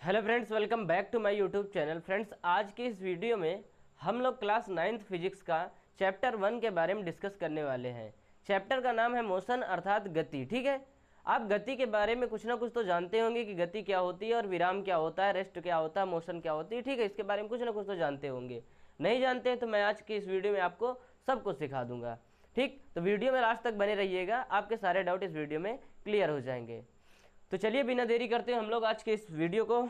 Hello friends, welcome back to my YouTube channel. Friends, आज के इस वीडियो में हम लोग क्लास 9th फिजिक्स का चैप्टर 1 के बारे में डिस्कस करने वाले हैं। चैप्टर का नाम है मोशन अर्थात गति। ठीक है, आप गति के बारे में कुछ ना कुछ तो जानते होंगे कि गति क्या होती है और विराम क्या होता है, रेस्ट क्या होता है, मोशन क्या होती है। ठीक है, इसके बारे में कुछ ना कुछ तो जानते होंगे। नहीं जानते हैं तो मैं आज की इस वीडियो में आपको सब कुछ सिखा दूंगा। ठीक, तो वीडियो में लास्ट तक बने रहिएगा, आपके सारे डाउट इस वीडियो में क्लियर हो जाएंगे। तो चलिए बिना देरी करते हुए हम लोग आज के इस वीडियो को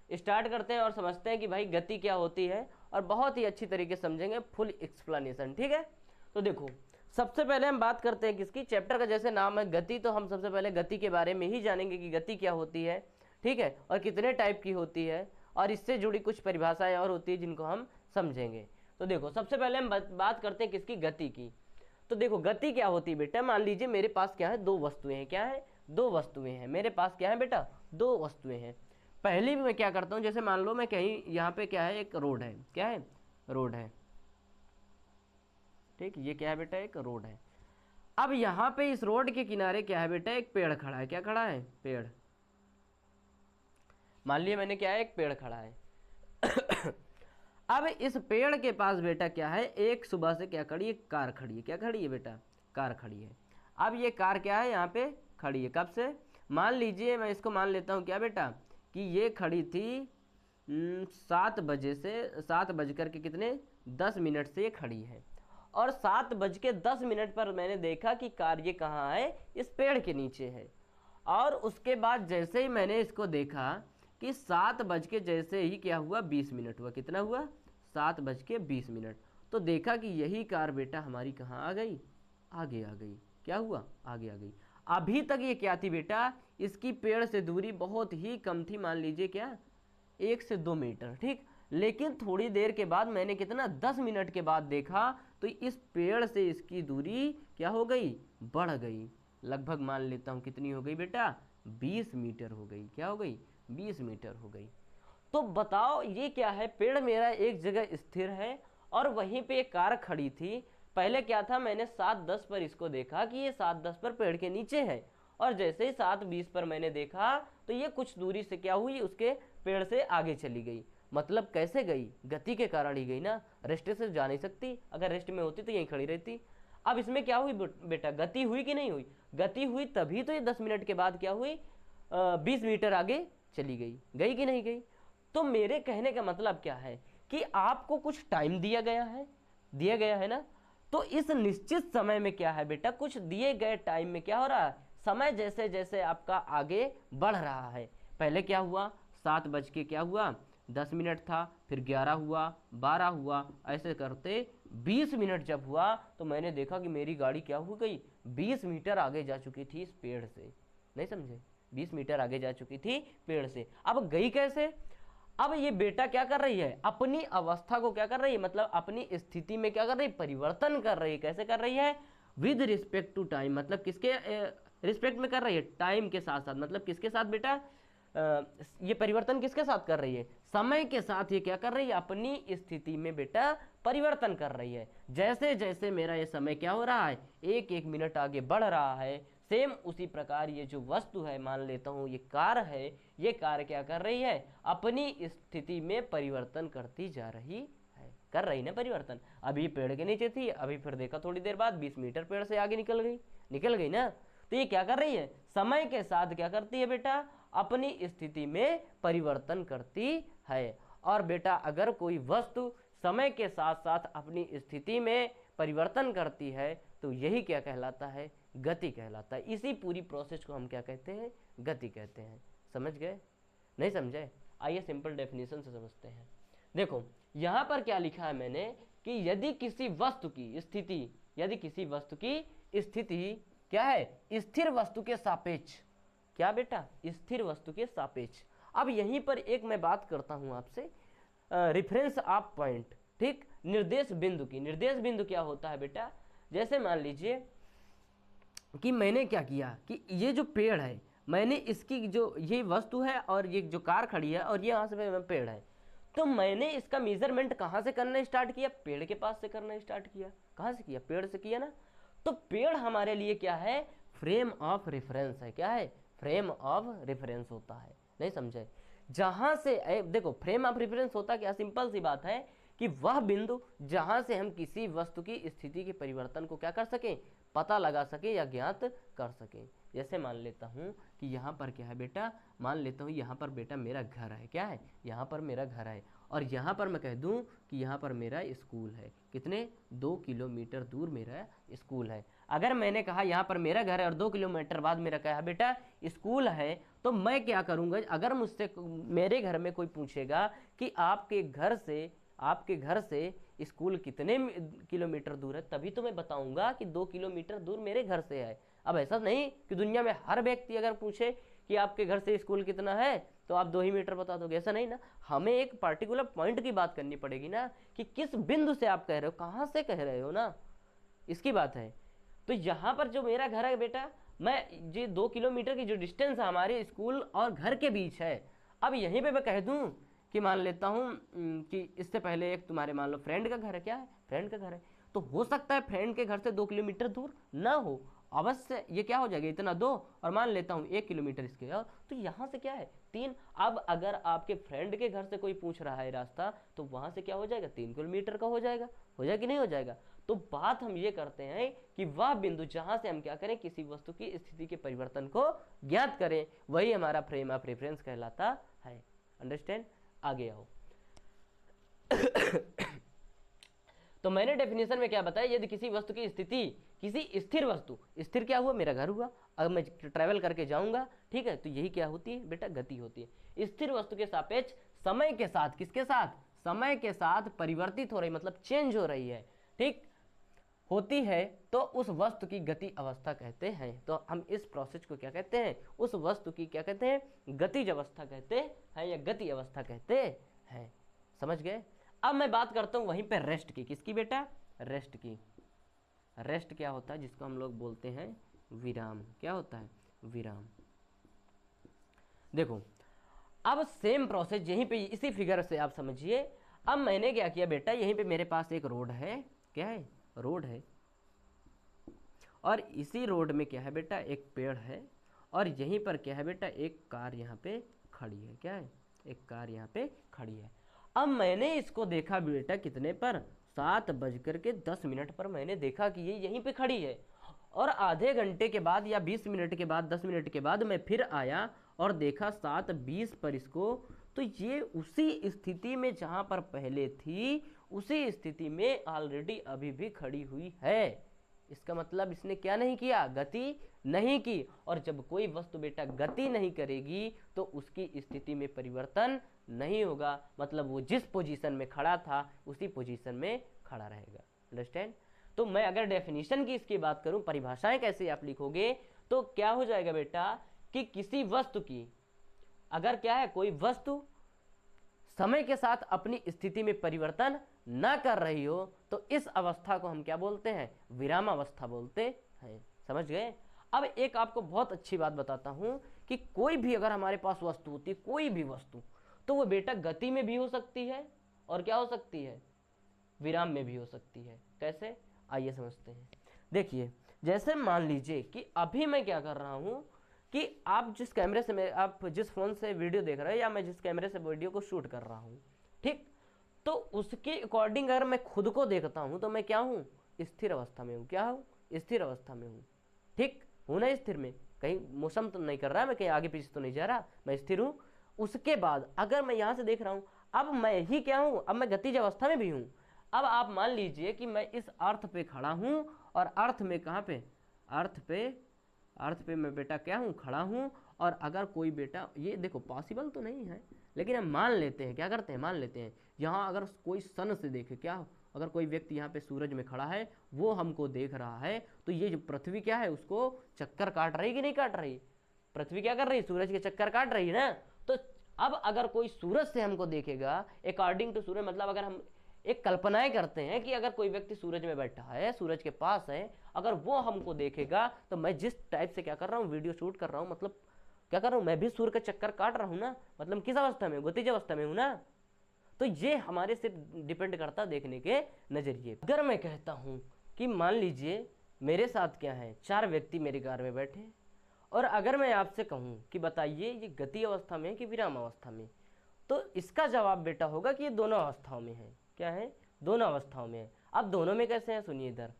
स्टार्ट करते हैं और समझते हैं कि भाई गति क्या होती है, और बहुत ही अच्छी तरीके से समझेंगे, फुल एक्सप्लेनेशन। ठीक है, तो देखो सबसे पहले हम बात करते हैं किसकी। चैप्टर का जैसे नाम है गति, तो हम सबसे पहले गति के बारे में ही जानेंगे कि गति क्या होती है। ठीक है, और कितने टाइप की होती है, और इससे जुड़ी कुछ परिभाषाएं और होती है जिनको हम समझेंगे। तो देखो सबसे पहले हम बात करते हैं किसकी, गति की। तो देखो गति क्या होती है बेटा, मान लीजिए मेरे पास क्या है, दो वस्तुएं हैं। क्या है? दो वस्तुएं हैं मेरे पास। क्या है बेटा? दो वस्तुएं हैं। पहली मैं क्या करता हूं, जैसे मान लो मैं कहीं यहाँ पे क्या है, एक रोड है। क्या है? रोड है। ठीक, ये क्या है बेटा? एक रोड है। अब यहाँ पे इस रोड के किनारे क्या है बेटा, एक पेड़ खड़ा है। क्या खड़ा है? पेड़। मान लिया मैंने, क्या है, एक पेड़ खड़ा है। अब इस पेड़ के पास बेटा क्या है, एक सुबह से क्या खड़ी है, कार खड़ी है। क्या खड़ी है बेटा? कार खड़ी है। अब ये कार क्या है, यहाँ पे खड़ी है। कब से? मान लीजिए मैं इसको मान लेता हूँ क्या बेटा, कि ये खड़ी थी 7 बजे से, 7 बजकर के कितने, 10 मिनट से ये खड़ी है। और 7:10 पर मैंने देखा कि कार ये कहाँ है, इस पेड़ के नीचे है। और उसके बाद जैसे ही मैंने इसको देखा कि 7 बज के जैसे ही क्या हुआ, 20 मिनट हुआ। कितना हुआ? 7:20। तो देखा कि यही कार बेटा हमारी कहाँ आ गई, आगे आ गई। क्या हुआ? आगे आ गई। अभी तक ये क्या थी बेटा, इसकी पेड़ से दूरी बहुत ही कम थी। मान लीजिए क्या, 1 से 2 मीटर। ठीक, लेकिन थोड़ी देर के बाद मैंने कितना, 10 मिनट के बाद देखा तो इस पेड़ से इसकी दूरी क्या हो गई, बढ़ गई। लगभग मान लेता हूँ कितनी हो गई बेटा, 20 मीटर हो गई। क्या हो गई? 20 मीटर हो गई। तो बताओ ये क्या है, पेड़ मेरा एक जगह स्थिर है और वहीं पे एक कार खड़ी थी। पहले क्या था, मैंने 7:10 पर इसको देखा कि ये 7:10 पर पेड़ के नीचे है, और जैसे ही 7:20 पर मैंने देखा तो ये कुछ दूरी से क्या हुई, उसके पेड़ से आगे चली गई। मतलब कैसे गई? गति के कारण ही गई ना, रेस्ट से जा नहीं सकती। अगर रेस्ट में होती तो यहीं खड़ी रहती। अब इसमें क्या हुई बेटा, गति हुई कि नहीं हुई? गति हुई, तभी तो ये 10 मिनट के बाद क्या हुई, 20 मीटर आगे चली गई। गई कि नहीं गई? तो मेरे कहने का मतलब क्या है कि आपको कुछ टाइम दिया गया है, दिया गया है ना। तो इस निश्चित समय में क्या है बेटा, कुछ दिए गए टाइम में क्या हो रहा है, समय जैसे जैसे आपका आगे बढ़ रहा है। पहले क्या हुआ, 7 बज के क्या हुआ, 10 मिनट था, फिर 11 हुआ, 12 हुआ, ऐसे करते 20 मिनट जब हुआ तो मैंने देखा कि मेरी गाड़ी क्या हो गई, 20 मीटर आगे जा चुकी थी इस पेड़ से। नहीं समझे? 20 मीटर आगे जा चुकी थी पेड़ से। अब गई कैसे? अब ये बेटा क्या कर रही है, अपनी अवस्था को क्या कर रही है, मतलब अपनी स्थिति में क्या कर रही है, परिवर्तन कर रही है। कैसे कर रही है? With respect to time. मतलब किसके रिस्पेक्ट में कर रही है? टाइम के साथ साथ। मतलब किसके साथ बेटा, ये परिवर्तन किसके साथ कर रही है? समय के साथ ये क्या कर रही है, अपनी स्थिति में बेटा परिवर्तन कर रही है। जैसे जैसे मेरा ये समय क्या हो रहा है, एक एक मिनट आगे बढ़ रहा है, सेम उसी प्रकार ये जो वस्तु है, मान लेता हूं ये कार है, ये कार क्या कर रही है, अपनी स्थिति में परिवर्तन करती जा रही है। कर रही ना परिवर्तन। अभी पेड़ के नीचे थी, अभी फिर देखा थोड़ी देर बाद 20 मीटर पेड़ से आगे निकल गई। निकल गई ना। तो ये क्या कर रही है, समय के साथ क्या करती है बेटा, अपनी स्थिति में परिवर्तन करती है। और बेटा अगर कोई वस्तु समय के साथ साथ अपनी स्थिति में परिवर्तन करती है तो यही क्या कहलाता है, गति कहलाता है। इसी पूरी प्रोसेस को हम क्या कहते हैं, गति कहते हैं। समझ गए? नहीं समझे? आइए सिंपल डेफिनेशन से समझते हैं। देखो यहां पर क्या लिखा है मैंने, कि यदि किसी वस्तु की स्थिति, यदि किसी वस्तु की स्थिति क्या है, स्थिर वस्तु के सापेक्ष। क्या बेटा? स्थिर वस्तु के सापेक्ष। अब यहीं पर एक मैं बात करता हूं आपसे, रेफरेंस ऑफ पॉइंट। ठीक, निर्देश बिंदु की। निर्देश बिंदु क्या होता है बेटा, जैसे मान लीजिए कि मैंने क्या किया कि ये जो पेड़ है, मैंने इसकी जो ये वस्तु है और ये जो कार खड़ी है और ये यहाँ से पेड़ है, तो मैंने इसका मेजरमेंट कहाँ से करना स्टार्ट किया, पेड़ के पास से करना स्टार्ट किया। कहाँ से किया? पेड़ से किया ना। तो पेड़ हमारे लिए क्या है, फ्रेम ऑफ रेफरेंस है। क्या है? फ्रेम ऑफ रेफरेंस होता है। नहीं समझे? जहां से देखो फ्रेम ऑफ रेफरेंस होता क्या, सिंपल सी बात है कि वह बिंदु जहां से हम किसी वस्तु की स्थिति के परिवर्तन को क्या कर सकें, पता लगा सके या ज्ञात कर सके। जैसे मान लेता हूं कि यहाँ पर क्या है बेटा, मान लेता हूँ यहाँ पर बेटा मेरा घर है, क्या है, यहाँ पर मेरा घर है, और यहाँ पर मैं कह दूं कि यहाँ पर मेरा स्कूल है, कितने 2 किलोमीटर दूर मेरा स्कूल है। अगर मैंने कहा यहाँ पर मेरा घर है और 2 किलोमीटर बाद मेरा कहा बेटा स्कूल है, तो मैं क्या करूँगा, अगर मुझसे मेरे घर में कोई पूछेगा कि आपके घर से स्कूल कितने किलोमीटर दूर है, तभी तो मैं बताऊंगा कि 2 किलोमीटर दूर मेरे घर से है। अब ऐसा नहीं कि दुनिया में हर व्यक्ति अगर पूछे कि आपके घर से स्कूल कितना है तो आप 2 ही मीटर बता दोगे, ऐसा नहीं ना। हमें एक पर्टिकुलर पॉइंट की बात करनी पड़ेगी ना, कि किस बिंदु से आप कह रहे हो, कहाँ से कह रहे हो ना, इसकी बात है। तो यहाँ पर जो मेरा घर है बेटा, मैं जो 2 किलोमीटर की जो डिस्टेंस है हमारे स्कूल और घर के बीच है, अब यहीं पे मैं कह दूं कि मान लेता हूं कि इससे पहले एक तुम्हारे मान लो फ्रेंड का घर है, क्या है, फ्रेंड का घर है, तो हो सकता है फ्रेंड के घर से 2 किलोमीटर दूर ना हो, अवश्य ये क्या हो जाएगा, इतना 2 और मान लेता हूँ 1 किलोमीटर इसके, और तो यहाँ से क्या है 3। अब अगर आपके फ्रेंड के घर से कोई पूछ रहा है रास्ता, तो वहां से क्या हो जाएगा, 3 किलोमीटर का हो जाएगा कि नहीं हो जाएगा। तो बात हम ये करते हैं कि वह बिंदु जहां से हम क्या करें, किसी वस्तु की स्थिति के परिवर्तन को ज्ञात करें, वही हमारा फ्रेम ऑफ रेफरेंस कहलाता है। अंडरस्टैंड, आगे आओ। तो मैंने डेफिनेशन में क्या बताया, यदि किसी वस्तु की स्थिति, किसी स्थिर वस्तु, स्थिर क्या हुआ, मेरा घर हुआ, अगर मैं ट्रैवल करके जाऊंगा, ठीक है, तो यही क्या होती है बेटा, गति होती है। स्थिर वस्तु के सापेक्ष समय के साथ, किसके साथ, समय के साथ परिवर्तित हो रही, मतलब चेंज हो रही है, ठीक होती है, तो उस वस्तु की गति अवस्था कहते हैं। तो हम इस प्रोसेस को क्या कहते हैं, उस वस्तु की क्या कहते हैं, गतिज अवस्था कहते हैं या गति अवस्था कहते हैं। समझ गए। अब मैं बात करता हूं वहीं पे रेस्ट की, किसकी बेटा, रेस्ट की। रेस्ट क्या होता है, जिसको हम लोग बोलते हैं विराम, क्या होता है, विराम। देखो अब सेम प्रोसेस यहीं पे, इसी फिगर से आप समझिए। अब मैंने क्या किया बेटा, यहीं पे मेरे पास एक रोड है, क्या है, रोड है, और इसी रोड में क्या है बेटा, एक पेड़ है, और यहीं पर क्या है बेटा, एक कार यहाँ पे खड़ी है, क्या है, एक कार यहाँ पे खड़ी है। अब मैंने इसको देखा बेटा कितने पर, 7:10 पर मैंने देखा कि ये यहीं पे खड़ी है, और आधे घंटे के बाद या 20 मिनट के बाद, 10 मिनट के बाद मैं फिर आया और देखा 7:20 पर इसको, तो ये उसी स्थिति में जहां पर पहले थी, उसी स्थिति में ऑलरेडी अभी भी खड़ी हुई है। इसका मतलब इसने क्या नहीं किया, गति नहीं की। और जब कोई वस्तु बेटा गति नहीं करेगी तो उसकी स्थिति में परिवर्तन नहीं होगा, मतलब वो जिस पोजीशन में खड़ा था उसी पोजीशन में खड़ा रहेगा। अंडरस्टैंड। तो मैं अगर डेफिनेशन की इसकी बात करूं, परिभाषाएं कैसे आप लिखोगे, तो क्या हो जाएगा बेटा कि किसी वस्तु की, अगर क्या है, कोई वस्तु समय के साथ अपनी स्थिति में परिवर्तन ना कर रही हो, तो इस अवस्था को हम क्या बोलते हैं, विराम अवस्था बोलते हैं। समझ गए। अब एक आपको बहुत अच्छी बात बताता हूं कि कोई भी अगर हमारे पास वस्तु होती है, कोई भी वस्तु, तो वो बेटा गति में भी हो सकती है और क्या हो सकती है, विराम में भी हो सकती है। कैसे, आइए समझते हैं। देखिए जैसे मान लीजिए कि अभी मैं क्या कर रहा हूं कि आप जिस कैमरे से, आप जिस फोन से वीडियो देख रहे हैं, या मैं जिस कैमरे से वीडियो को शूट कर रहा हूं, ठीक, तो उसके अकॉर्डिंग अगर मैं खुद को देखता हूं तो मैं क्या हूं, स्थिर अवस्था में हूं। क्या हूं, स्थिर अवस्था में हूं। ठीक हूं ना, स्थिर में, कहीं मौसम तो नहीं कर रहा, मैं कहीं आगे पीछे तो नहीं जा रहा, मैं स्थिर हूं। उसके बाद अगर मैं यहां से देख रहा हूं, अब मैं ही क्या हूं, अब मैं गतिज अवस्था में भी हूं। अब आप मान लीजिए कि मैं इस अर्थ पे खड़ा हूं, और अर्थ में कहां पे, अर्थ पे मैं बेटा क्या हूं, खड़ा हूं। और अगर कोई बेटा, ये देखो पॉसिबल तो नहीं है, लेकिन हम मान लेते हैं, क्या करते हैं, मान लेते हैं, यहाँ अगर कोई सन से देखे, क्या, अगर कोई व्यक्ति यहाँ पे सूरज में खड़ा है, वो हमको देख रहा है, तो ये जो पृथ्वी क्या है, उसको चक्कर काट रही कि नहीं काट रही, पृथ्वी क्या कर रही है, सूरज के चक्कर काट रही है ना। तो अब अगर कोई सूरज से हमको देखेगा, अकॉर्डिंग टू सूरज, मतलब अगर हम एक कल्पनाएं करते हैं कि अगर कोई व्यक्ति सूरज में बैठा है, सूरज के पास है, अगर वो हमको देखेगा, तो मैं जिस टाइप से क्या कर रहा हूँ, वीडियो शूट कर रहा हूँ, मतलब क्या कर रहा हूँ, मैं भी सूर्य का चक्कर काट रहा हूँ ना, मतलब किस अवस्था में, गतिज अवस्था में हूँ ना। तो ये हमारे से डिपेंड करता देखने के नजरिए। अगर मैं कहता हूँ कि मान लीजिए मेरे साथ क्या है, 4 व्यक्ति मेरी कार में बैठे, और अगर मैं आपसे कहूँ कि बताइए ये गति अवस्था में है कि विराम अवस्था में, तो इसका जवाब बेटा होगा कि ये दोनों अवस्थाओं में है। क्या है? दोनों अवस्थाओं में है। अब दोनों में कैसे हैं सुनिए इधर।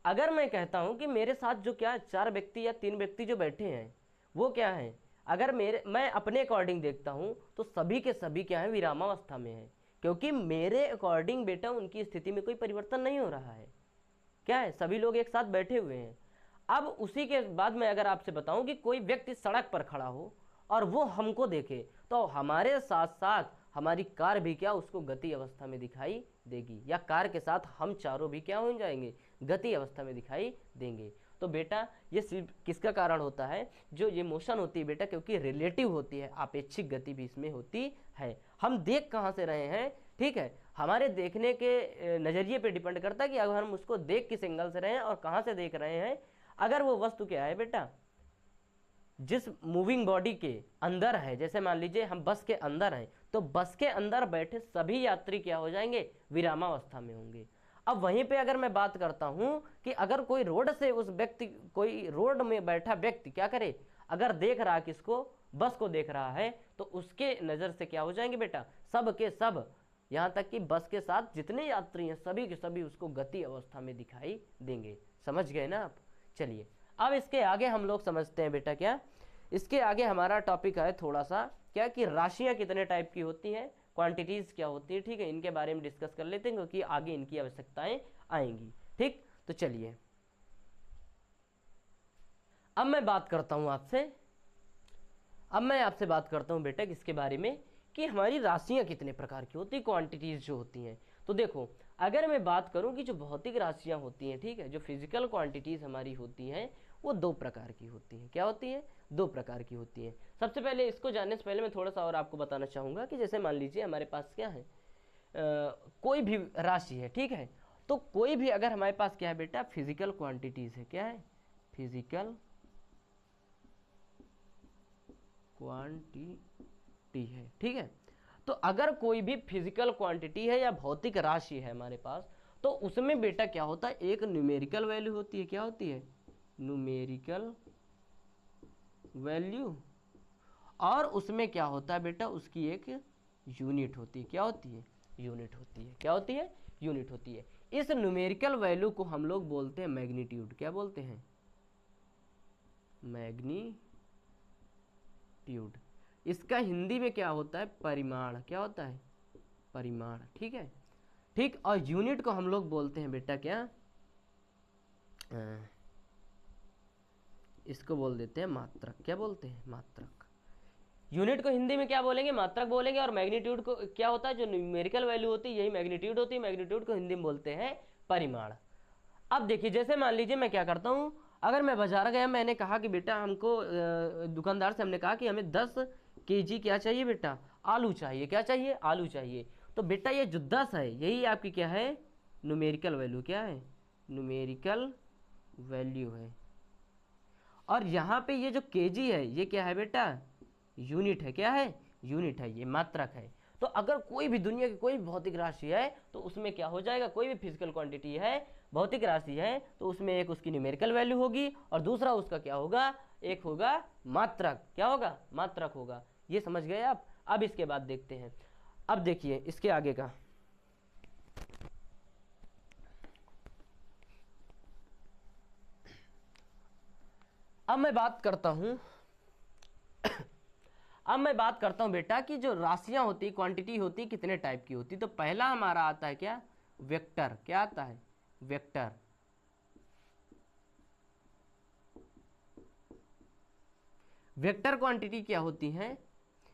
अगर मैं कहता हूँ कि मेरे साथ जो क्या 4 व्यक्ति या 3 व्यक्ति जो बैठे हैं वो क्या है, अगर मैं अपने अकॉर्डिंग देखता हूँ तो सभी के सभी क्या है, विरामावस्था में है, क्योंकि मेरे अकॉर्डिंग बेटा उनकी स्थिति में कोई परिवर्तन नहीं हो रहा है। क्या है, सभी लोग एक साथ बैठे हुए हैं। अब उसी के बाद मैं अगर आपसे बताऊं कि कोई व्यक्ति सड़क पर खड़ा हो और वो हमको देखे, तो हमारे साथ साथ हमारी कार भी क्या उसको गति अवस्था में दिखाई देगी, या कार के साथ हम चारों भी क्या हो जाएंगे, गति अवस्था में दिखाई देंगे। तो बेटा ये सिर्फ किसका कारण होता है, जो ये मोशन होती है बेटा, क्योंकि रिलेटिव होती है, आपेक्षिक गति भी इसमें होती है। हम देख कहाँ से रहे हैं, ठीक है, हमारे देखने के नज़रिए पे डिपेंड करता है कि अगर हम उसको देख किस एंगल से रहे हैं और कहाँ से देख रहे हैं। अगर वो वस्तु क्या है बेटा, जिस मूविंग बॉडी के अंदर है, जैसे मान लीजिए हम बस के अंदर हैं, तो बस के अंदर बैठे सभी यात्री क्या हो जाएंगे, विरामावस्था में होंगे। अब वहीं पे अगर मैं बात करता हूं कि अगर कोई रोड से उस व्यक्ति, कोई रोड में बैठा व्यक्ति क्या करे, अगर देख रहा किसको, बस को देख रहा है, तो उसके नज़र से क्या हो जाएंगे बेटा, सब के सब, यहाँ तक कि बस के साथ जितने यात्री हैं सभी के सभी उसको गति अवस्था में दिखाई देंगे। समझ गए ना आप? चलिए अब इसके आगे हम लोग समझते हैं बेटा, क्या इसके आगे हमारा टॉपिक है थोड़ा सा क्या, कि राशियां कितने टाइप की होती हैं, क्वांटिटीज क्या होती है, ठीक है, इनके बारे में डिस्कस कर लेते हैं क्योंकि आगे इनकी आवश्यकताएं आएंगी। ठीक, तो चलिए अब मैं बात करता हूं आपसे, अब मैं आपसे बात करता हूं बेटा किसके बारे में, कि हमारी राशियां कितने प्रकार की होती है, क्वांटिटीज जो होती हैं। तो देखो अगर मैं बात करूं कि जो भौतिक राशियां होती हैं, ठीक है, जो फिजिकल क्वांटिटीज हमारी होती हैं वो 2 प्रकार की होती हैं। क्या होती हैं? 2 प्रकार की होती हैं। सबसे पहले इसको जानने से पहले मैं थोड़ा सा और आपको बताना चाहूँगा कि जैसे मान लीजिए हमारे पास क्या है, कोई भी राशि है, ठीक है, तो कोई भी अगर हमारे पास क्या है बेटा, फिजिकल क्वांटिटीज है, क्या है, फिजिकल क्वांटिटी है, ठीक है, तो अगर कोई भी फिजिकल क्वांटिटी है या भौतिक राशि है हमारे पास, तो उसमें बेटा क्या होता है, एक न्यूमेरिकल वैल्यू होती है। क्या होती है? न्यूमेरिकल वैल्यू, और उसमें क्या होता है बेटा, उसकी एक यूनिट होती है। क्या होती है? यूनिट होती है। क्या होती है? यूनिट होती है। इस न्यूमेरिकल वैल्यू को हम लोग बोलते हैं मैग्नीट्यूड। क्या बोलते हैं? मैग्नीट्यूड। इसका हिंदी में क्या होता है? परिमाण। क्या होता है? परिमाण। ठीक है, ठीक, और यूनिट को हम लोग बोलते हैं बेटा क्या, इसको बोल देते हैं मात्रक। क्या बोलते हैं? मात्रक। यूनिट को हिंदी में क्या बोलेंगे? मात्रक बोलेंगे। और मैग्नीट्यूड को क्या होता है, जो न्यूमेरिकल वैल्यू होती है यही मैग्नीट्यूड होती है। मैग्नीट्यूड को हिंदी में बोलते हैं परिमाण। अब देखिए जैसे मान लीजिए मैं क्या करता हूँ, अगर मैं बाजार गया, मैंने कहा कि बेटा हमको दुकानदार से हमने कहा कि हमें 10 kg क्या चाहिए बेटा, आलू चाहिए। क्या चाहिए? आलू चाहिए। तो बेटा ये जो 10 है यही आपकी क्या है, न्यूमेरिकल वैल्यू। क्या है? न्यूमेरिकल वैल्यू है। और यहाँ पे ये जो केजी है ये क्या है बेटा, यूनिट है। क्या है? यूनिट है, ये मात्रक है। तो अगर कोई भी दुनिया की कोई भी भौतिक राशि है तो उसमें क्या हो जाएगा, कोई भी फिजिकल क्वांटिटी है, भौतिक राशि है, तो उसमें एक उसकी न्यूमेरिकल वैल्यू होगी और दूसरा उसका क्या होगा, एक होगा मात्रक। क्या होगा? मात्रक होगा। ये समझ गए आप? अब इसके बाद देखते हैं, अब देखिए इसके आगे का, अब मैं बात करता हूं अब मैं बात करता हूं बेटा कि जो राशियां होती, क्वांटिटी होती, कितने टाइप की होती। तो पहला हमारा आता है क्या, वेक्टर। क्या आता है? वेक्टर। वेक्टर क्वांटिटी क्या होती हैं,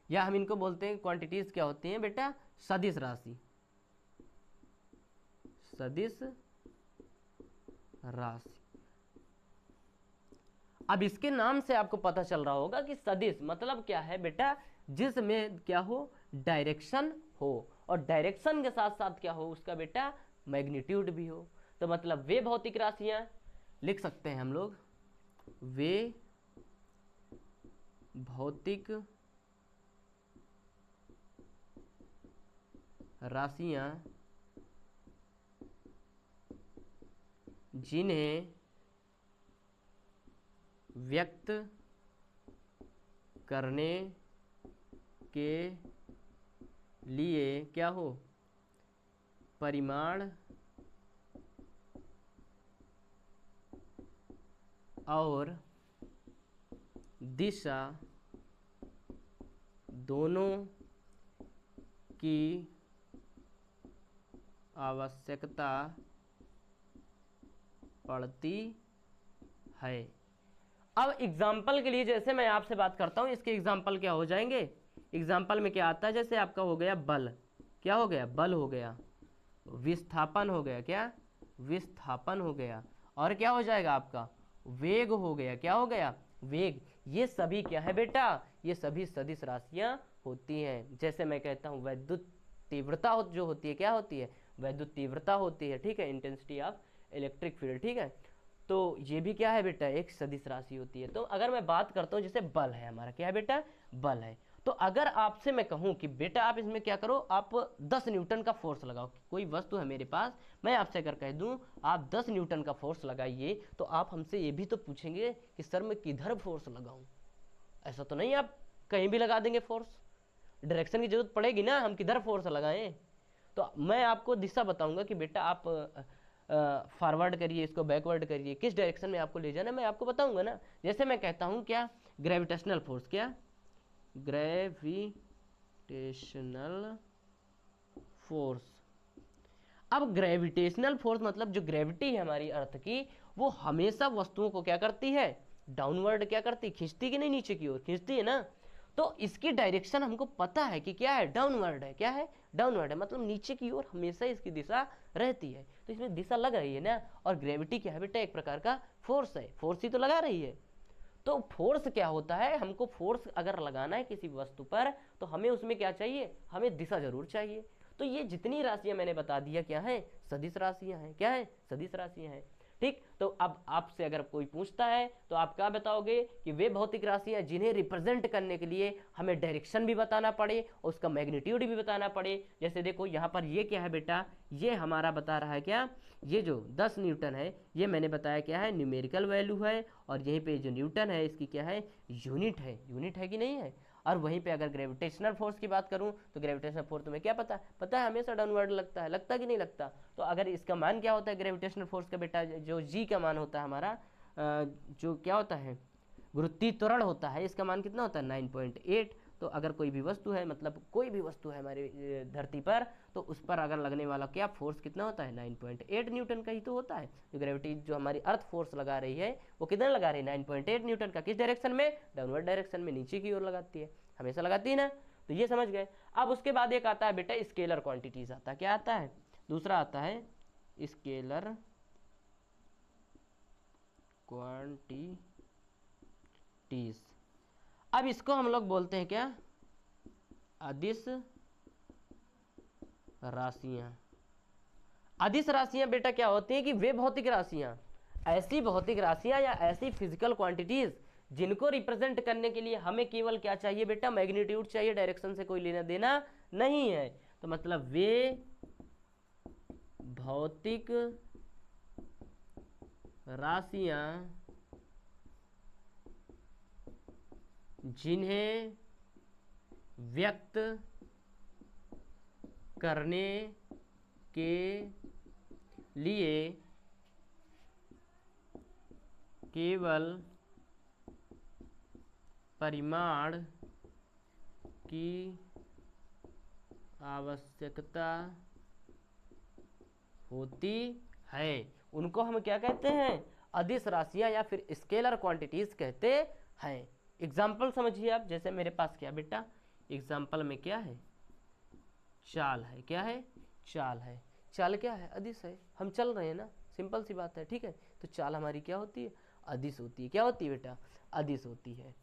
या हम इनको बोलते हैं क्वांटिटीज क्या होती हैं बेटा, सदिश राशि। सदिश राशि। अब इसके नाम से आपको पता चल रहा होगा कि सदिश मतलब क्या है बेटा, जिसमें क्या हो, डायरेक्शन हो, और डायरेक्शन के साथ साथ क्या हो उसका बेटा, मैग्नीट्यूड भी हो। तो मतलब वे भौतिक राशियां, लिख सकते हैं हम लोग, वे भौतिक राशियां जिन्हें व्यक्त करने के लिए क्या हो, परिमाण और दिशा दोनों की आवश्यकता पड़ती है। अब एग्जाम्पल के लिए जैसे मैं आपसे बात करता हूं, इसके एग्जाम्पल क्या हो जाएंगे। एग्जाम्पल में क्या आता है, जैसे आपका हो गया बल, क्या हो गया, बल हो गया, विस्थापन हो गया, क्या, विस्थापन हो गया, और क्या हो जाएगा आपका, वेग हो गया, क्या हो गया, वेग। ये सभी क्या है बेटा, ये सभी सदिश राशियां होती हैं। जैसे मैं कहता हूं वैद्युत तीव्रता जो होती है, क्या होती है, वैद्युत तीव्रता होती है, ठीक है, इंटेंसिटी ऑफ इलेक्ट्रिक फील्ड, ठीक है। तो ये भी क्या है बेटा, एक सदिश राशि होती है। तो अगर मैं बात करता हूँ जैसे बल है हमारा, क्या है बेटा, बल है। तो अगर आपसे मैं कहूँ कि बेटा आप इसमें क्या करो, आप 10 न्यूटन का फोर्स लगाओ, कोई वस्तु है मेरे पास, मैं आपसे अगर कह दूं आप 10 न्यूटन का फोर्स लगाइए, तो आप हमसे ये भी तो पूछेंगे कि सर मैं किधर फोर्स लगाऊं। ऐसा तो नहीं आप कहीं भी लगा देंगे फोर्स, डायरेक्शन की जरूरत पड़ेगी ना, हम किधर फोर्स लगाएं। तो मैं आपको दिशा बताऊंगा कि बेटा आप फॉरवर्ड करिए, इसको बैकवर्ड करिए, किस डायरेक्शन में आपको ले जाना है मैं आपको बताऊंगा ना। जैसे मैं कहता हूं क्या, ग्रेविटेशनल फोर्स, क्या, ग्रेविटेशनल फोर्स। अब ग्रेविटेशनल फोर्स मतलब जो ग्रेविटी है हमारी अर्थ की, वो हमेशा वस्तुओं को क्या करती है, डाउनवर्ड क्या करती, खींचती कि नहीं, नीचे की ओर खींचती है ना। तो इसकी डायरेक्शन हमको पता है कि क्या है, डाउनवर्ड है, क्या है, डाउनवर्ड है, मतलब नीचे की ओर हमेशा इसकी दिशा रहती है। तो इसमें दिशा लग रही है ना, और ग्रेविटी क्या है बेटा, एक प्रकार का फोर्स है, फोर्स ही तो लगा रही है। तो फोर्स क्या होता है, हमको फोर्स अगर लगाना है किसी वस्तु पर, तो हमें उसमें क्या चाहिए, हमें दिशा जरूर चाहिए। तो ये जितनी राशियां मैंने बता दिया क्या है, सदिश राशियां हैं, क्या है, सदिश राशियां हैं, ठीक। तो अब आपसे अगर कोई पूछता है तो आप क्या बताओगे कि वे भौतिक राशियां जिन्हें रिप्रेजेंट करने के लिए हमें डायरेक्शन भी बताना पड़े और उसका मैग्नीट्यूड भी बताना पड़े। जैसे देखो यहाँ पर ये क्या है बेटा, ये हमारा बता रहा है क्या, ये जो 10 न्यूटन है ये मैंने बताया क्या है, न्यूमेरिकल वैल्यू है, और यहीं पे जो न्यूटन है इसकी क्या है, यूनिट है, यूनिट है कि नहीं है। और वहीं पे अगर ग्रेविटेशनल फोर्स की बात करूं तो ग्रेविटेशनल फोर्स तुम्हें क्या पता है हमेशा डाउनवर्ड लगता है, लगता कि नहीं लगता। तो अगर इसका मान क्या होता है ग्रेविटेशनल फोर्स का बेटा, जो जी का मान होता है हमारा, जो क्या होता है, गुरुत्वीय त्वरण होता है, इसका मान कितना होता है, 9.8। तो अगर कोई भी वस्तु है, मतलब कोई भी वस्तु है हमारी धरती पर, तो उस पर अगर लगने वाला क्या फोर्स कितना होता है, 9.8 न्यूटन का ही तो होता है। जो ग्रेविटी जो हमारी अर्थ फोर्स लगा रही है वो कितना लगा रही है, 9.8 न्यूटन का। किस डायरेक्शन में, डाउनवर्ड डायरेक्शन में, नीचे की ओर लगाती है, हमेशा लगाती है ना। तो ये समझ गए। अब उसके बाद एक आता है बेटा स्केलर क्वांटिटीज आता है, क्या आता है, दूसरा आता है स्केलर क्वांटिटीज। अब इसको हम लोग बोलते हैं क्या, अदिश राशियां। अदिश राशियां बेटा क्या होती हैं कि वे भौतिक राशियां, ऐसी भौतिक राशियां या ऐसी फिजिकल क्वांटिटीज जिनको रिप्रेजेंट करने के लिए हमें केवल क्या चाहिए बेटा, मैग्नीट्यूड चाहिए, डायरेक्शन से कोई लेना देना नहीं है। तो मतलब वे भौतिक राशियां जिन्हें व्यक्त करने के लिए केवल परिमाण की आवश्यकता होती है, उनको हम क्या कहते हैं, अदिश राशियां या फिर स्केलर क्वांटिटीज कहते हैं। एग्जाम्पल समझिए आप, जैसे मेरे पास क्या बेटा, एग्जाम्पल में क्या है, चाल है, क्या है, चाल है। चाल क्या है, अदिश है, हम चल रहे हैं ना, सिंपल सी बात है, ठीक है। तो चाल हमारी क्या होती है, अदिश होती है, क्या होती है बेटा, अदिश होती है।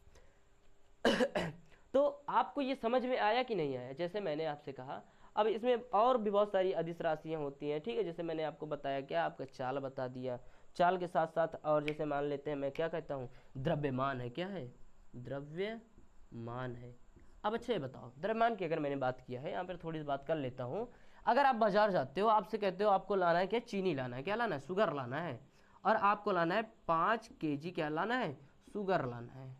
तो आपको ये समझ में आया कि नहीं आया, जैसे मैंने आपसे कहा। अब इसमें और भी बहुत सारी अदिश राशियां होती हैं, ठीक है। जैसे मैंने आपको बताया क्या, आपका चाल बता दिया, चाल के साथ साथ और जैसे मान लेते हैं मैं क्या कहता हूँ, द्रव्यमान है, क्या है, द्रव्यमान है। अब अच्छा ये बताओ, द्रव्यमान की अगर मैंने बात किया है, यहाँ पर थोड़ी सी बात कर लेता हूँ। अगर आप बाजार जाते हो, आपसे कहते हो आपको लाना है क्या, चीनी लाना है, क्या लाना है, शुगर लाना है, और आपको लाना है 5 kg क्या लाना है, शुगर लाना है।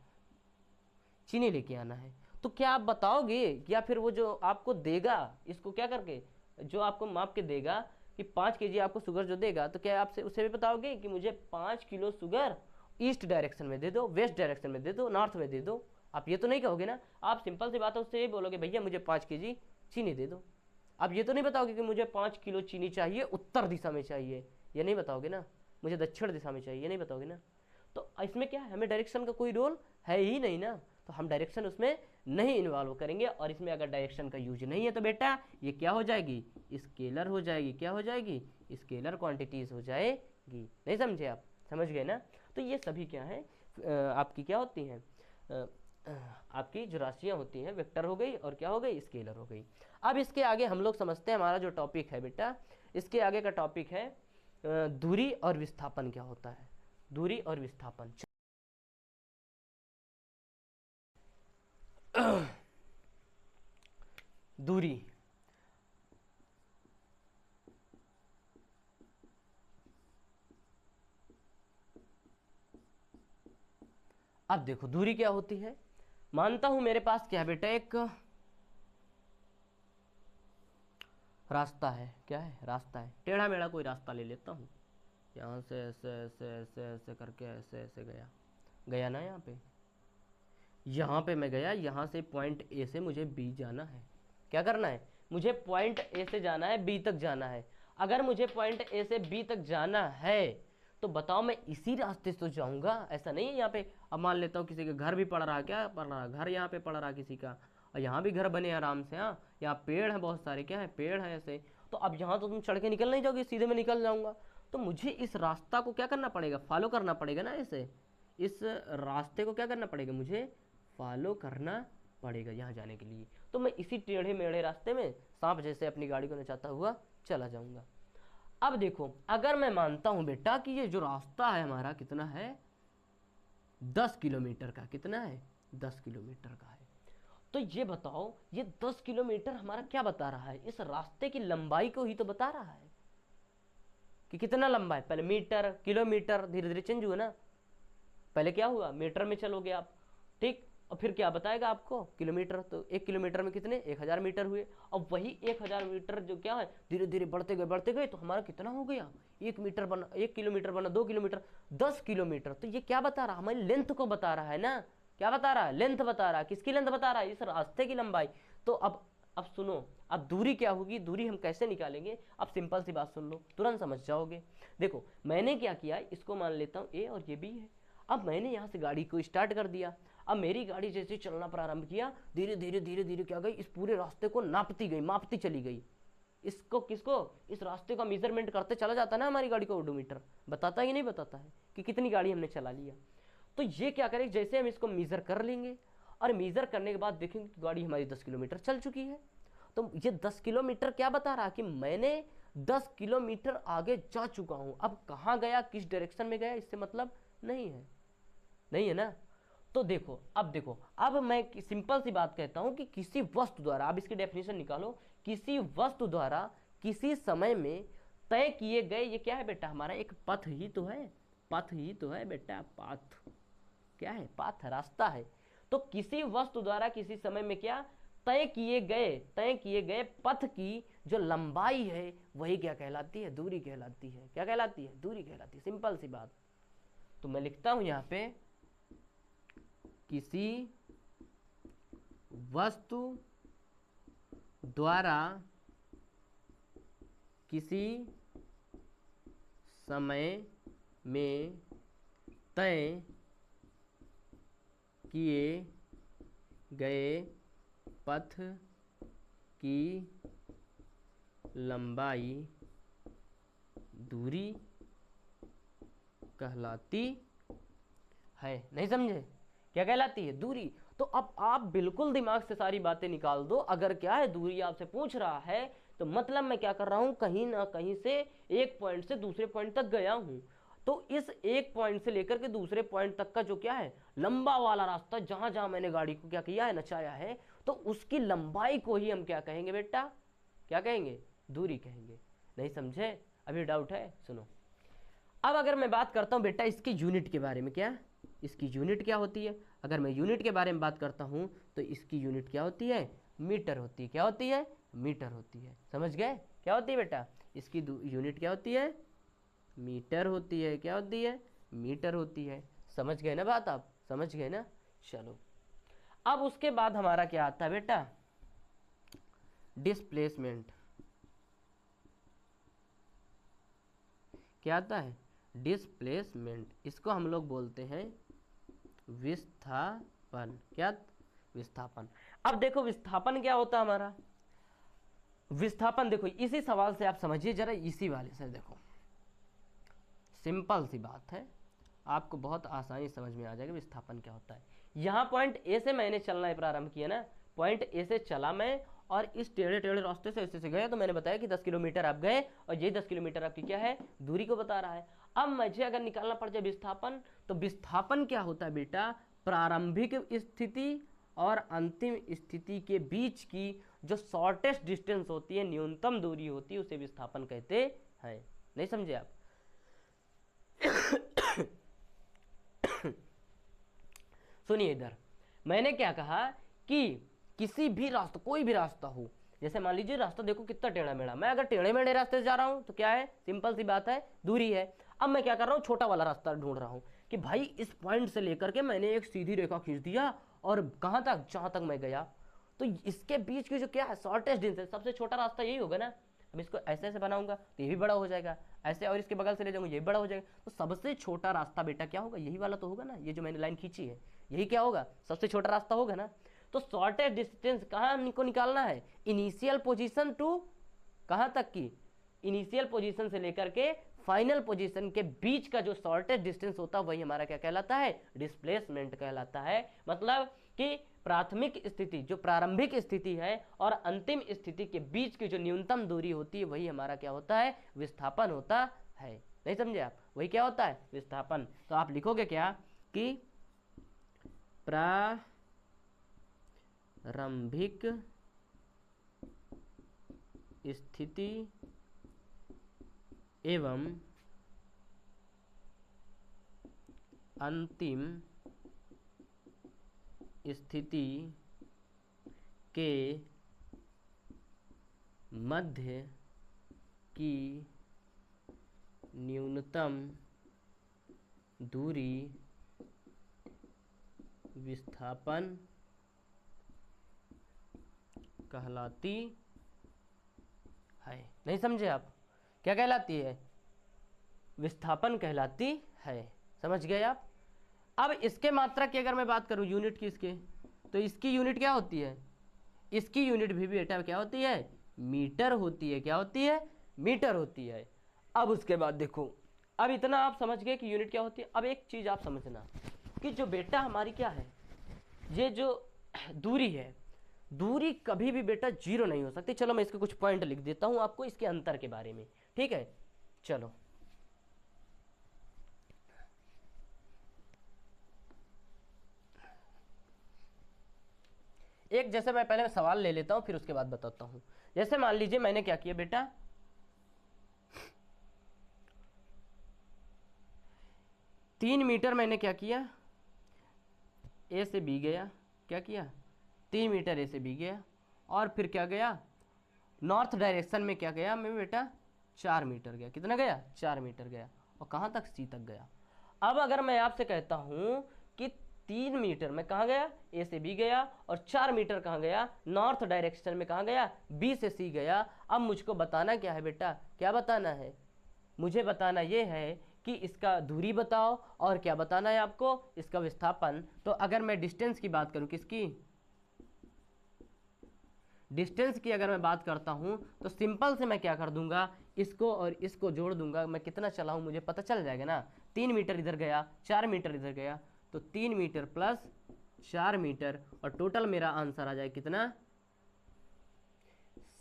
चीनी लेके आना है। तो क्या आप बताओगे, या फिर वो जो आपको देगा इसको क्या करके, जो आपको माप के देगा कि 5 kg आपको शुगर जो देगा, तो क्या आपसे उसे भी बताओगे कि मुझे 5 किलो शुगर ईस्ट डायरेक्शन में दे दो, वेस्ट डायरेक्शन में दे दो, नॉर्थ में दे दो? आप ये तो नहीं कहोगे ना। आप सिंपल सी बात है, उससे ये बोलोगे भैया मुझे 5 kg चीनी दे दो। आप ये तो नहीं बताओगे कि मुझे 5 किलो चीनी चाहिए उत्तर दिशा में चाहिए, ये नहीं बताओगे ना। मुझे दक्षिण दिशा में चाहिए, ये नहीं बताओगे ना। तो इसमें क्या है, हमें डायरेक्शन का कोई रोल है ही नहीं ना, तो हम डायरेक्शन उसमें नहीं इन्वॉल्व करेंगे। और इसमें अगर डायरेक्शन का यूज नहीं है तो बेटा ये क्या हो जाएगी, स्केलर हो जाएगी। क्या हो जाएगी, स्केलर क्वांटिटीज हो जाएगी। नहीं समझे आप, समझ गए ना। तो ये सभी क्या है, आपकी क्या होती हैं, आपकी जो राशियाँ होती हैं, वेक्टर हो गई और क्या हो गई, स्केलर हो गई। अब इसके आगे हम लोग समझते हैं हमारा जो टॉपिक है बेटा, इसके आगे का टॉपिक है दूरी और विस्थापन क्या होता है। दूरी और विस्थापन, दूरी। अब देखो दूरी क्या होती है। मानता हूं मेरे पास क्या है बेटा, एक रास्ता है। क्या है, रास्ता है, टेढ़ा मेढ़ा कोई रास्ता ले लेता हूँ। यहाँ से ऐसे ऐसे ऐसे ऐसे करके ऐसे ऐसे गया, गया ना यहाँ पे मैं गया, यहाँ से पॉइंट ए से मुझे बी जाना है। क्या करना है, मुझे पॉइंट ए से जाना है बी तक जाना है। अगर मुझे पॉइंट ए से बी तक जाना है तो बताओ मैं इसी रास्ते से तो जाऊंगा, ऐसा नहीं है यहाँ पे। अब मान लेता हूँ किसी का घर भी पड़ रहा है, क्या पड़ रहा है, घर यहाँ पे पड़ रहा है किसी का, और यहाँ भी घर बने आराम से। हाँ, यहाँ पेड़ है बहुत सारे, क्या है, पेड़ है ऐसे। तो अब यहाँ तो तुम चढ़ के निकल नहीं जाओगे, सीधे में निकल जाऊंगा। तो मुझे इस रास्ता को क्या करना पड़ेगा, फॉलो करना पड़ेगा ना ऐसे। इस रास्ते को क्या करना पड़ेगा, मुझे फॉलो करना पड़ेगा यहाँ जाने के लिए। तो मैं इसी टेढ़े मेढ़े रास्ते में सांप जैसे अपनी गाड़ी को नचाता हुआ चला जाऊंगा। अब देखो, अगर मैं मानता हूं बेटा कि ये जो रास्ता है हमारा कितना है, 10 किलोमीटर का। कितना है, 10 किलोमीटर का है। तो ये बताओ, ये 10 किलोमीटर हमारा क्या बता रहा है, इस रास्ते की लंबाई को ही तो बता रहा है कि कितना लंबा है। पहले मीटर, किलोमीटर, धीरे धीरे चेंज हुआ ना। पहले क्या हुआ, मीटर में चलोगे आप, ठीक, और फिर क्या बताएगा आपको, किलोमीटर। तो 1 किलोमीटर में कितने, 1000 मीटर हुए। अब वही 1000 मीटर जो क्या है, धीरे धीरे बढ़ते गए तो हमारा कितना हो गया, 1 मीटर बना, 1 किलोमीटर बना, 2 किलोमीटर, 10 किलोमीटर। तो ये क्या बता रहा है, हमारी लेंथ को बता रहा है ना। क्या बता रहा है, लेंथ बता रहा है। किसकी लेंथ बता रहा है, इस रास्ते की लंबाई। तो अब सुनो, अब दूरी क्या होगी, दूरी हम कैसे निकालेंगे। अब सिंपल सी बात सुन लो, तुरंत समझ जाओगे। देखो मैंने क्या किया, इसको मान लेता हूँ ए और ये बी है। अब मैंने यहाँ से गाड़ी को स्टार्ट कर दिया। अब मेरी गाड़ी जैसे चलना प्रारंभ किया, धीरे धीरे धीरे धीरे क्या गई, इस पूरे रास्ते को नापती गई, मापती चली गई। इसको किसको, इस रास्ते का मेजरमेंट करते चला जाता ना हमारी गाड़ी को ओडोमीटर, बताता है कि नहीं बताता है कि कितनी गाड़ी हमने चला लिया। तो ये क्या करें, जैसे हम इसको मेजर कर लेंगे और मेजर करने के बाद देखेंगे कि गाड़ी हमारी 10 किलोमीटर चल चुकी है। तो ये 10 किलोमीटर क्या बता रहा कि मैंने 10 किलोमीटर आगे जा चुका हूं। अब कहाँ गया, किस डायरेक्शन में गया, इससे मतलब नहीं है, नहीं है ना। तो देखो, अब मैं सिंपल सी बात कहता हूं कि किसी वस्तु द्वारा, अब इसकी डेफिनेशन निकालो, किसी वस्तु द्वारा किसी समय में तय किए गए, ये क्या है बेटा, हमारा एक पथ ही तो है, पथ ही तो है बेटा, पाथ। क्या है, पाथ, रास्ता है। तो किसी वस्तु द्वारा किसी समय में क्या तय किए गए पथ की जो लंबाई है वही क्या कहलाती है, दूरी कहलाती है। क्या कहलाती है, दूरी कहलाती है। सिंपल सी बात। तो मैं लिखता हूं यहां पे, किसी वस्तु द्वारा किसी समय में तय किए गए पथ की लंबाई दूरी कहलाती है। नहीं समझे, क्या कहलाती है, दूरी। तो अब आप बिल्कुल दिमाग से सारी बातें निकाल दो। अगर क्या है, दूरी आपसे पूछ रहा है तो मतलब मैं क्या कर रहा हूं, कहीं ना कहीं से एक पॉइंट से दूसरे पॉइंट तक गया हूं। तो इस एक पॉइंट से लेकर के दूसरे पॉइंट तक का जो क्या है, लंबा वाला रास्ता, जहां जहां मैंने गाड़ी को क्या किया है, नचाया है, तो उसकी लंबाई को ही हम क्या कहेंगे बेटा, क्या कहेंगे, दूरी कहेंगे। नहीं समझे, अभी डाउट है, सुनो। अब अगर मैं बात करता हूं बेटा इसकी यूनिट के बारे में, क्या इसकी यूनिट क्या होती है, अगर मैं यूनिट के बारे में बात करता हूँ तो इसकी यूनिट क्या होती है, मीटर होती है। क्या होती है, मीटर होती है। समझ गए, क्या होती है बेटा, इसकी यूनिट क्या होती है, मीटर होती है। क्या होती है, मीटर होती है। समझ गए ना बात, आप समझ गए ना। चलो अब उसके बाद हमारा क्या आता है बेटा, डिस्प्लेसमेंट। क्या आता है, डिस्प्लेसमेंट। इसको हम लोग बोलते हैं विस्थापन। क्या, विस्थापन। अब देखो विस्थापन क्या होता है हमारा, विस्थापन देखो इसी सवाल से आप समझिए जरा, इसी वाले से देखो, सिंपल सी बात है, आपको बहुत आसानी समझ में आ जाएगा विस्थापन क्या होता है। यहाँ पॉइंट ए से मैंने चलना प्रारंभ किया ना, पॉइंट ए से चला मैं और इस टेढ़े टेढ़े रास्ते से ऐसे से गया, तो मैंने बताया कि 10 किलोमीटर आप गए और ये 10 किलोमीटर आपकी क्या है, दूरी को बता रहा है। अब मुझे अगर निकालना पड़ जाए विस्थापन, तो विस्थापन क्या होता है बेटा, प्रारंभिक स्थिति और अंतिम स्थिति के बीच की जो शॉर्टेस्ट डिस्टेंस होती है, न्यूनतम दूरी होती है, उसे विस्थापन कहते हैं। नहीं समझे आप। सुनिए इधर, मैंने क्या कहा कि किसी भी रास्ता, कोई भी रास्ता हो, जैसे मान लीजिए रास्ता देखो कितना टेढ़ा मेढ़ा, मैं अगर टेढ़े मेढ़े रास्ते से जा रहा हूं तो क्या है, सिंपल सी बात है, दूरी है। अब मैं क्या कर रहा हूं, छोटा वाला रास्ता ढूंढ रहा हूं कि भाई इस पॉइंट से लेकर के मैंने एक सीधी रेखा खींच दिया और कहां तक, जहां तक मैं गया, तो इसके बीच की जो क्या है, शॉर्टेस्ट डिस्टेंस, सबसे छोटा रास्ता यही होगा ना। अब इसको ऐसे ऐसे बनाऊंगा तो ये भी बड़ा हो जाएगा, ऐसे और इसके बगल से ले जाऊंगा ये भी बड़ा हो जाएगा, तो सबसे छोटा रास्ता बेटा क्या होगा, यही वाला तो होगा ना, ये जो मैंने लाइन खींची है यही क्या होगा, सबसे छोटा रास्ता होगा ना। तो शॉर्टेस्ट डिस्टेंस कहाँ हमको निकालना है, इनिशियल पोजीशन टू कहाँ तक की, इनिशियल पोजीशन से लेकर के फाइनल पोजीशन के बीच का जो शॉर्टेस्ट डिस्टेंस होता है वही हमारा क्या कहलाता है, डिस्प्लेसमेंट कहलाता है। मतलब कि प्राथमिक स्थिति, जो प्रारंभिक स्थिति है और अंतिम स्थिति के बीच की जो न्यूनतम दूरी होती है वही हमारा क्या होता है, विस्थापन होता है। नहीं समझे आप, वही क्या होता है, विस्थापन। तो आप लिखोगे क्या कि प्रारंभिक स्थिति एवं अंतिम स्थिति के मध्य की न्यूनतम दूरी विस्थापन कहलाती है। नहीं समझे आप, क्या कहलाती है, विस्थापन कहलाती है। समझ गए आप। अब इसके मात्रा की अगर मैं बात करूं, यूनिट की इसके, तो इसकी यूनिट क्या होती है, इसकी यूनिट भी बेटा क्या होती है, मीटर होती है। क्या होती है, मीटर होती है। अब उसके बाद देखो, अब इतना आप समझ गए कि यूनिट क्या होती है। अब एक चीज आप समझना कि जो बेटा हमारी क्या है, ये जो दूरी है, दूरी कभी भी बेटा जीरो नहीं हो सकती। चलो मैं इसके कुछ पॉइंट लिख देता हूं आपको इसके अंतर के बारे में, ठीक है। चलो एक जैसे मैं पहले सवाल ले लेता हूं फिर उसके बाद बताता हूं। जैसे मान लीजिए मैंने क्या किया बेटा, 3 मीटर मैंने क्या किया, ए से बी गया, क्या किया, 3 मीटर ए से बी गया, और फिर क्या गया, नॉर्थ डायरेक्शन में क्या गया मैं बेटा, 4 मीटर गया। कितना गया, 4 मीटर गया, और कहाँ तक, सी तक गया। अब अगर मैं आपसे कहता हूं कि 3 मीटर में कहाँ गया, ए से बी गया, और 4 मीटर कहाँ गया, नॉर्थ डायरेक्शन में कहाँ गया, बी से सी गया। अब मुझको बताना क्या है बेटा, क्या बताना है, मुझे बताना ये है कि इसका दूरी बताओ और क्या बताना है आपको, इसका विस्थापन। तो अगर मैं डिस्टेंस की बात करूं, किसकी, डिस्टेंस की अगर मैं बात करता हूं तो सिंपल से मैं क्या कर दूंगा, इसको और इसको जोड़ दूंगा। मैं कितना चला हूं मुझे पता चल जाएगा ना, 3 मीटर इधर गया, 4 मीटर इधर गया, तो 3 मीटर प्लस 4 मीटर, और टोटल मेरा आंसर आ जाएगा कितना,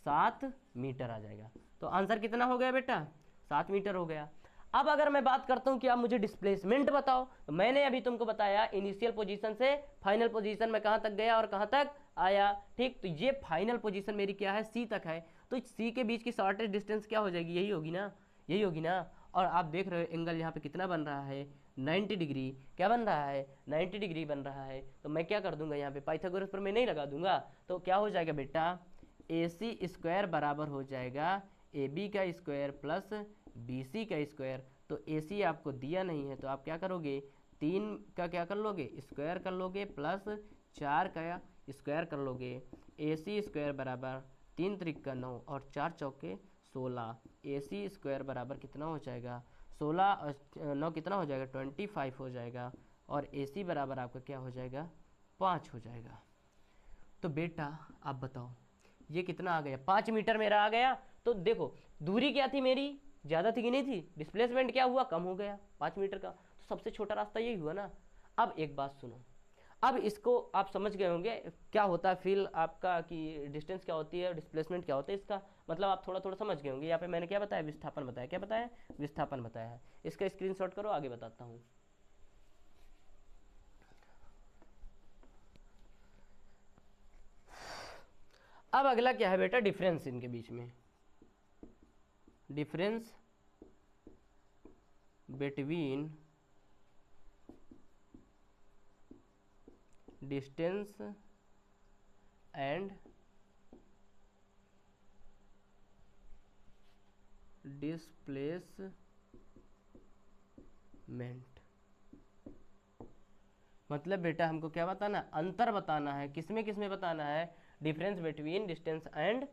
7 मीटर आ जाएगा। तो आंसर कितना हो गया बेटा, 7 मीटर हो गया। अब अगर मैं बात करता हूं कि आप मुझे डिस्प्लेसमेंट बताओ, तो मैंने अभी तुमको बताया इनिशियल पोजीशन से फाइनल पोजीशन में कहां तक गया और कहां तक आया, ठीक। तो ये फाइनल पोजीशन मेरी क्या है, सी तक है, तो सी के बीच की शॉर्टेस्ट डिस्टेंस क्या हो जाएगी, यही होगी ना, यही होगी ना। और आप देख रहे हो एंगल यहाँ पे कितना बन रहा है, 90 डिग्री क्या बन रहा है, 90 डिग्री बन रहा है। तो मैं क्या कर दूंगा यहाँ पे पाइथागोरस पर मैं नहीं लगा दूंगा, तो क्या हो जाएगा बेटा, AC स्क्वायर बराबर हो जाएगा AB का स्क्वायर प्लस BC का स्क्वायर। तो AC आपको दिया नहीं है तो आप क्या करोगे, 3 का क्या कर लोगे, स्क्वायर कर लोगे प्लस 4 का स्क्वायर कर लोगे। AC स्क्वायर बराबर 3 त्रिक का 9 और 4 चौके 16। AC स्क्वायर बराबर कितना हो जाएगा, 16 और 9 कितना हो जाएगा, 25 हो जाएगा। और AC बराबर आपका क्या हो जाएगा, 5 हो जाएगा। तो बेटा आप बताओ ये कितना आ गया, 5 मीटर मेरा आ गया। तो देखो दूरी क्या थी मेरी, ज़्यादा थी कि नहीं थी, डिस्प्लेसमेंट क्या हुआ, कम हो गया 5 मीटर का। तो सबसे छोटा रास्ता यही हुआ ना। अब एक बात सुनो, अब इसको आप समझ गए होंगे क्या होता है फील आपका, कि डिस्टेंस क्या होती है, डिस्प्लेसमेंट क्या होता है, इसका मतलब आप थोड़ा थोड़ा समझ गए होंगे। यहाँ पे मैंने क्या बताया, विस्थापन बताया, क्या बताया, विस्थापन बताया है। इसका स्क्रीनशॉट करो, आगे बताता हूँ। अब अगला क्या है बेटा, डिफरेंस इनके बीच में, difference between distance and displacement. मतलब बेटा हमको क्या बताना, अंतर बताना है, किसमें किसमें बताना है, difference between distance and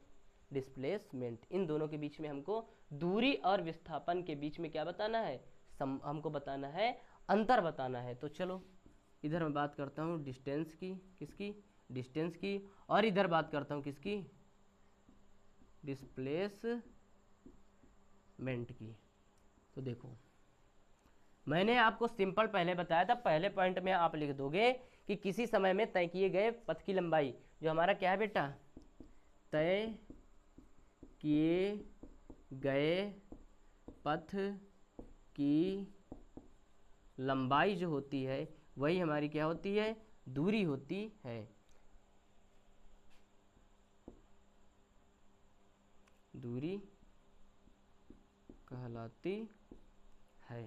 displacement. इन दोनों के बीच में हमको दूरी और विस्थापन के बीच में क्या बताना है, हमको बताना है, अंतर बताना है। तो चलो इधर मैं बात करता हूँ डिस्टेंस की, किसकी, डिस्टेंस की, और इधर बात करता हूँ किसकी, डिस्प्लेसमेंट की। तो देखो मैंने आपको सिंपल पहले बताया था, पहले पॉइंट में आप लिख दोगे कि किसी समय में तय किए गए पथ की लंबाई, जो हमारा क्या है बेटा, तय किए गए पथ की लंबाई जो होती है वही हमारी क्या होती है, दूरी होती है। दूरी कहलाती है।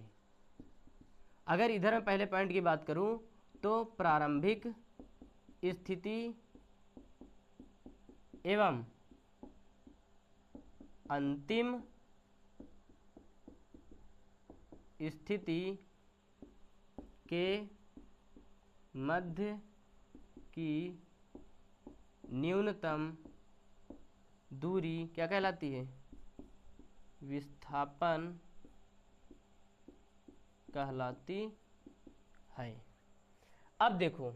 अगर इधर मैं पहले पॉइंट की बात करूं तो प्रारंभिक स्थिति एवं अंतिम स्थिति के मध्य की न्यूनतम दूरी क्या कहलाती है, विस्थापन कहलाती है। अब देखो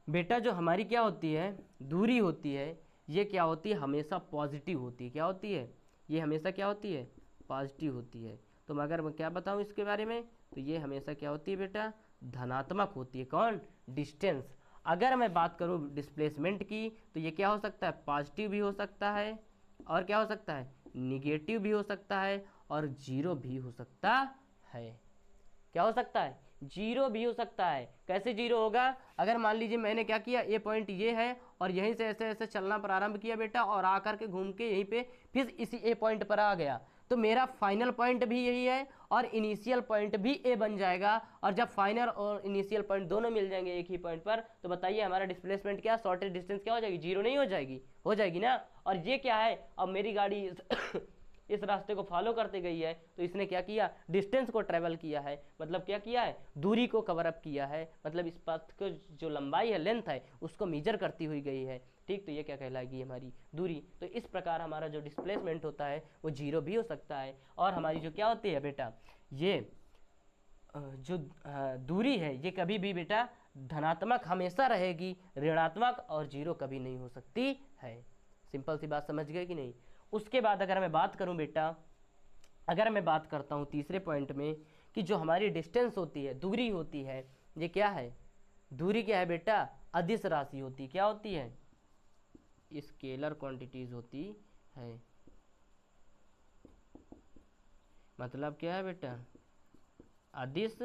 बेटा जो हमारी क्या होती है, दूरी होती है, ये क्या होती है, हमेशा पॉजिटिव होती है। क्या होती है, ये हमेशा क्या होती है, पॉजिटिव होती है। तो अगर मैं क्या बताऊं इसके बारे में, तो ये हमेशा क्या होती है बेटा, धनात्मक होती है। कौन, डिस्टेंस। अगर मैं बात करूं डिस्प्लेसमेंट की, तो ये क्या हो सकता है, पॉजिटिव भी हो सकता है, और क्या हो सकता है, निगेटिव भी हो सकता है, और जीरो भी हो सकता है। क्या हो सकता है, जीरो भी हो सकता है। कैसे जीरो होगा, अगर मान लीजिए मैंने क्या किया, ये पॉइंट ये है और यहीं से ऐसे ऐसे चलना प्रारंभ किया बेटा, और आकर के घूम के यहीं पे फिर इसी ए पॉइंट पर आ गया, तो मेरा फाइनल पॉइंट भी यही है और इनिशियल पॉइंट भी ए बन जाएगा। और जब फाइनल और इनिशियल पॉइंट दोनों मिल जाएंगे एक ही पॉइंट पर, तो बताइए हमारा डिस्प्लेसमेंट क्या, शॉर्टेस्ट डिस्टेंस क्या हो जाएगी, जीरो नहीं हो जाएगी, हो जाएगी ना। और ये क्या है, अब मेरी गाड़ी इस रास्ते को फॉलो करते गई है, तो इसने क्या किया, डिस्टेंस को ट्रेवल किया है, मतलब क्या किया है, दूरी को कवर अप किया है, मतलब इस पथ को जो लंबाई है, लेंथ है, उसको मेजर करती हुई गई है। ठीक, तो ये क्या कहलाएगी, हमारी दूरी। तो इस प्रकार हमारा जो डिस्प्लेसमेंट होता है वो जीरो भी हो सकता है। और हमारी जो क्या होती है बेटा, ये जो दूरी है ये कभी भी बेटा धनात्मक हमेशा रहेगी, ऋणात्मक और जीरो कभी नहीं हो सकती है। सिंपल सी बात समझ गए कि नहीं। उसके बाद अगर मैं बात करूं बेटा, अगर मैं बात करता हूं तीसरे पॉइंट में, कि जो हमारी डिस्टेंस होती है, दूरी होती है, ये क्या है, दूरी क्या है बेटा, अदिश राशि होती, क्या होती है, स्केलर क्वांटिटीज होती है। मतलब क्या है बेटा, अदिश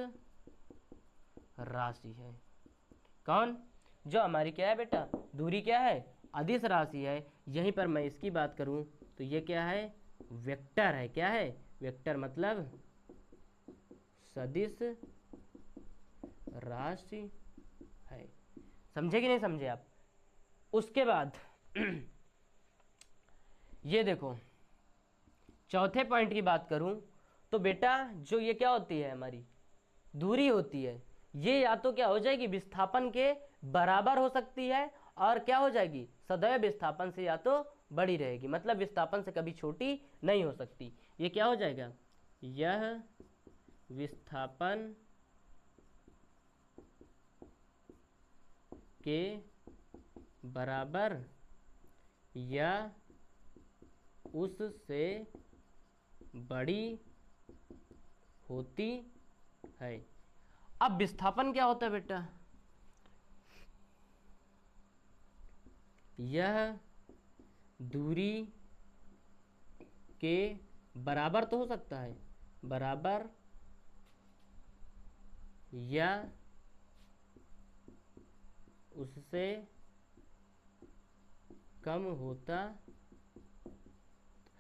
राशि है। कौन, जो हमारी क्या है बेटा, दूरी क्या है, अदिश राशि है। यहीं पर मैं इसकी बात करूं तो ये क्या है, वेक्टर है। क्या है, वेक्टर, मतलब सदिश राशि है। समझे कि नहीं समझे आप? उसके बाद ये देखो, चौथे पॉइंट की बात करूं तो बेटा जो ये क्या होती है, हमारी दूरी होती है, ये या तो क्या हो जाएगी, विस्थापन के बराबर हो सकती है, और क्या हो जाएगी, सदैव विस्थापन से या तो बड़ी रहेगी, मतलब विस्थापन से कभी छोटी नहीं हो सकती। ये क्या हो जाएगा, यह विस्थापन के बराबर या उससे बड़ी होती है। अब विस्थापन क्या होता है बेटा, यह दूरी के बराबर तो हो सकता है, बराबर या उससे कम होता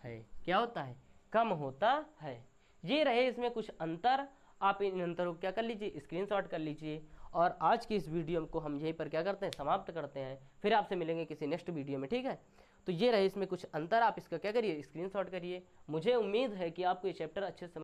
है। क्या होता है, कम होता है। ये रहे इसमें कुछ अंतर। आप इन अंतरों को क्या कर लीजिए, स्क्रीनशॉट कर लीजिए। और आज की इस वीडियो को हम यहीं पर क्या करते हैं, समाप्त करते हैं। फिर आपसे मिलेंगे किसी नेक्स्ट वीडियो में, ठीक है। तो ये रहे इसमें कुछ अंतर, आप इसका क्या करिए, स्क्रीनशॉट करिए। मुझे उम्मीद है कि आपको ये चैप्टर अच्छे से